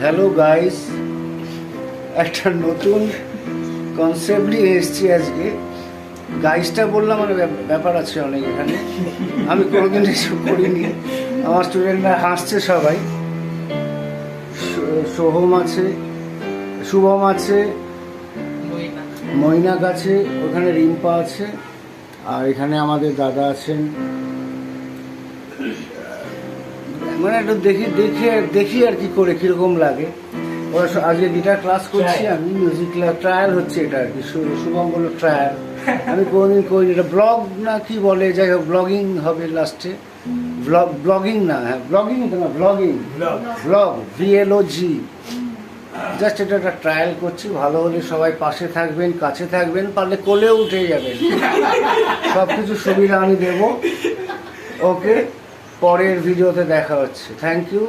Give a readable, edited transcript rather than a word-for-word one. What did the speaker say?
Hello guys, একটা নতুন concept নিয়ে এসেছি আজকে। গাইসটা বললাম, মানে ব্যাপার আছে অনেক এখানে। আমি কোনোদিন এসব করিনি। আমার স্টুডেন্টরা হাসছে সবাই। সোহম আছে, শুভম আছে, মৈনাক আছে, ওখানে রিম্পা আছে, আর এখানে আমাদের দাদা আছেন। মানে একটু দেখি আর কি করে কীরকম লাগে। ওরা আজকে গিটার ক্লাস করছি, আমি মিউজিক ট্রায়াল হচ্ছে এটা আর কি। শুভম বললো ট্রায়াল, আমি কোনোদিন করিনি। এটা ব্লগ না কি বলে, যাই হোক ব্লগিং হবে লাস্টে। ব্লগিং না, হ্যাঁ ব্লগিং না, ব্লগ VLOG। জাস্ট এটা একটা ট্রায়াল করছি। ভালো হলে সবাই পাশে থাকবেন, কাছে থাকবেন, পারলে কোলেও উঠে যাবেন। সব কিছু সুবিধা আমি দেবো। ওকে, পরের ভিডিওতে দেখা হচ্ছে। Thank you.